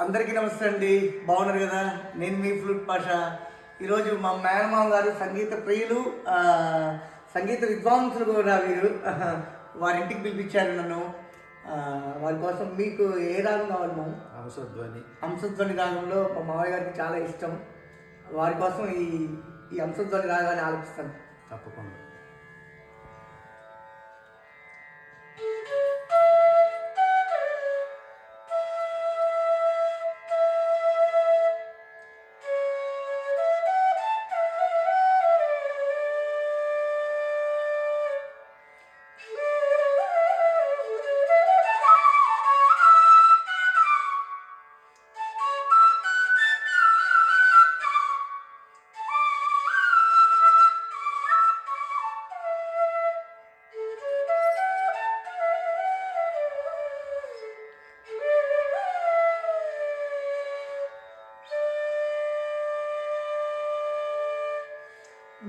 అందరికీ నమస్తే అండి. బాగున్నారు కదా? నేను మీ ఫ్లూట్ పాష. ఈరోజు మా మేనమామ గారు సంగీత ప్రియులు, సంగీత విద్వాంసులు కూడా వీరు. వారింటికి పిలిపించారు నన్ను. వారి కోసం మీకు ఏ రాగం కావాలి మాము? హంసధ్వని రాగంలో మా మామయ్య గారికి చాలా ఇష్టం. వారి కోసం ఈ హంసధ్వని రాగాన్ని ఆలోచిస్తాను. తప్పకుండా.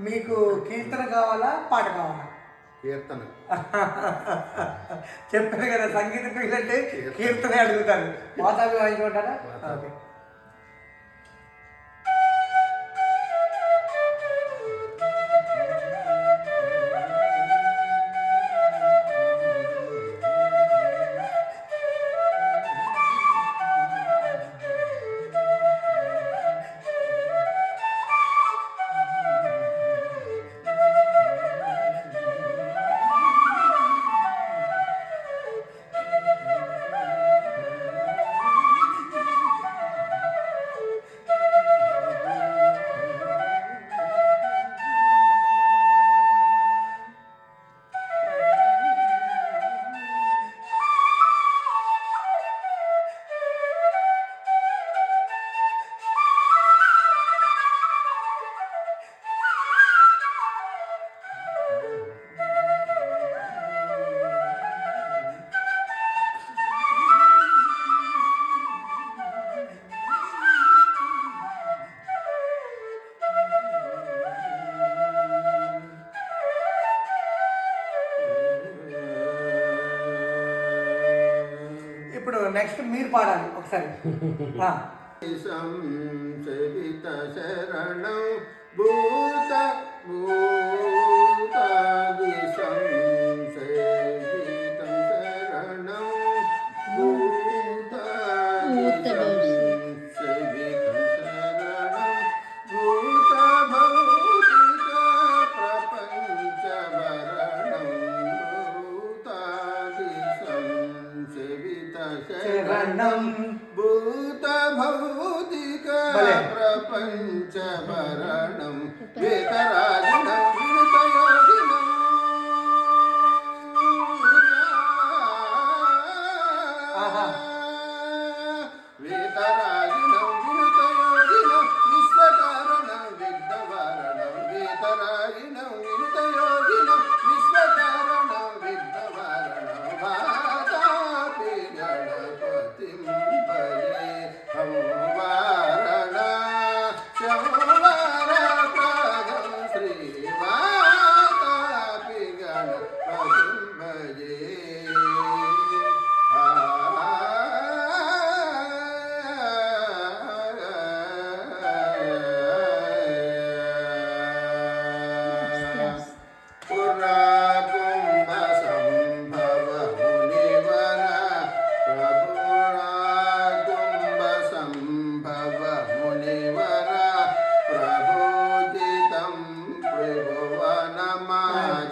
మీకు కీర్తన కావాలా, పాట కావాలా? కీర్తన. చెప్పాను కదా, సంగీత ప్రియులంటే కీర్తనే అడుగుతాను. వాతావరణం వాయించుకుంటారా? ఓకే. ఇప్పుడు నెక్స్ట్ మీరు పాడాలి ఒకసారి. సంసేవిత శరణం భూత భూతాది సంసేవిత శరణం భూతాది సంసేవిత శరణం భూత భౌతిక ప్రపంచ భరణం భూతాది సంసేవిత శరణం భూత భౌతిక ప్రపంచ భరణం వేతరాజనం వినుతయోగినం వేతరాజనం వినుతయోగినం విశ్వకారణం విఘ్నవారణం వేతరాజనం వినుతయోగినం విశ్వకారణం విఘ్నవారణం వాతాపి గణపతిం భజే హం వారణ శంవారప్రదం శ్రీ వాతాపి గణపతిం భజే.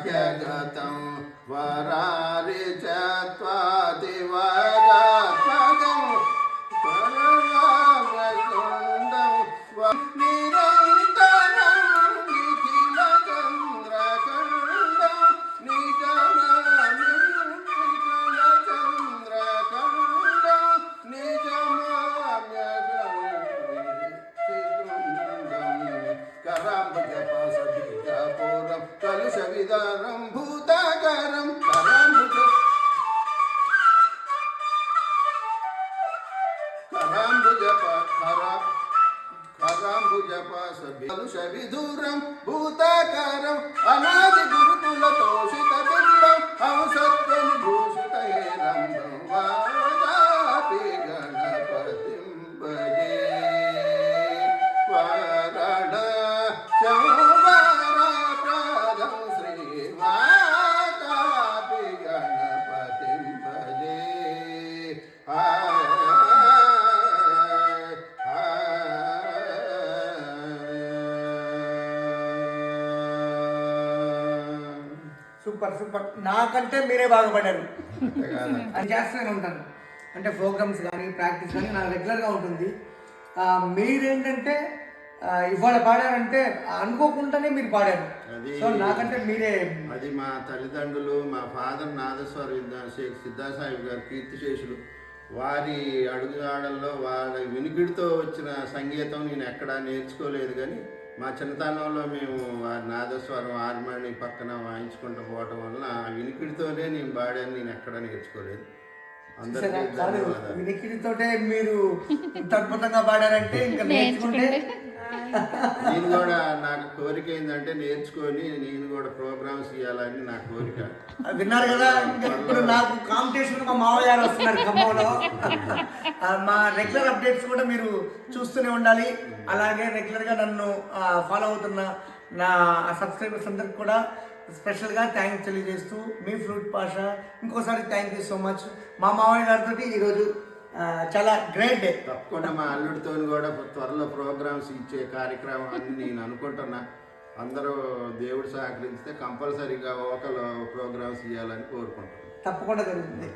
జగతం వరారి చత్వాది వరాత్మకం పరమావతుండం నిరంతరం నిఖిల చంద్రకండం నిజమామ్యం నిఖిల చంద్రకండం నిజమామ్యగం కరాంబుజపాస బీజాపురం కలుష విదారం భూతాకారం కరాంబుజపాస కలుష విదూరం భూతాకారం అనాది గురుకుల తోషిత బింబం హంసత్వం భూషిత హేరంబం వాదాపి గణపతిం సూపర్ సూపర్. నాకంటే మీరే బాగా పాడారు. అంతే కాదా? అది చేస్తూనే ఉంటాను. అంటే ప్రోగ్రామ్స్ కానీ ప్రాక్టీస్ కానీ నాకు రెగ్యులర్గా ఉంటుంది. మీరేంటంటే ఇవాళ పాడారంటే అనుకోకుండానే మీరు పాడారు. అది- సో నాకంటే మీరే. అది మా తల్లిదండ్రులు, మా ఫాదర్ నాదస్వర షేక్ సిద్ధాసాహిబ్ గారు కీర్తిశేషులు, వారి అడుగుజాడల్లో వాళ్ళ వినికిడితో వచ్చిన సంగీతం నేను ఎక్కడా నేర్చుకోలేదు. కానీ మా చిన్నతనంలో మేము వారి నాదస్వరం హార్మోని పక్కన వాయించుకుంటూ పోవటం వల్ల ఆ వినికిడితోనే నేను పాడాను, నేను ఎక్కడా నేర్చుకోలేదు. అందరికీ కాదు, ధన్యవాదాలు. వినికిడితోటే మీరు ఇంత అద్భుతంగా పాడారంటే ఇంకా నేర్చుకుంటే. నేను కూడా నాకు కోరిక ఏంటంటే నేర్చుకొని నేను కూడా ప్రోగ్రామ్స్ ఇవ్వాలని నా కోరిక. విన్నారు కదా. ఇంకా ఇప్పుడు నాకు కాంపిటీషన్ మా మావయ్య గారు వస్తున్నారు ఖమ్మంలో. మా రెగ్యులర్ అప్డేట్స్ కూడా మీరు చూస్తూనే ఉండాలి. అలాగే రెగ్యులర్గా నన్ను ఫాలో అవుతున్న నా సబ్స్క్రైబర్స్ అందరికి కూడా స్పెషల్గా థ్యాంక్స్ తెలియజేస్తూ మీ ఫ్లూట్ పాష ఇంకోసారి థ్యాంక్ యూ సో మచ్. మా మావయ్య గారితో ఈరోజు చాలా గ్రేట్ డే. తప్పకుండా మా అల్లుడితో కూడా త్వరలో ప్రోగ్రామ్స్ ఇచ్చే కార్యక్రమాన్ని నేను అనుకుంటున్నా. అందరూ దేవుడు సహకరిస్తే కంపల్సరీగా ఒకరు ప్రోగ్రామ్స్ ఇవ్వాలని కోరుకుంటున్నాను. తప్పకుండా జరుగుతుంది.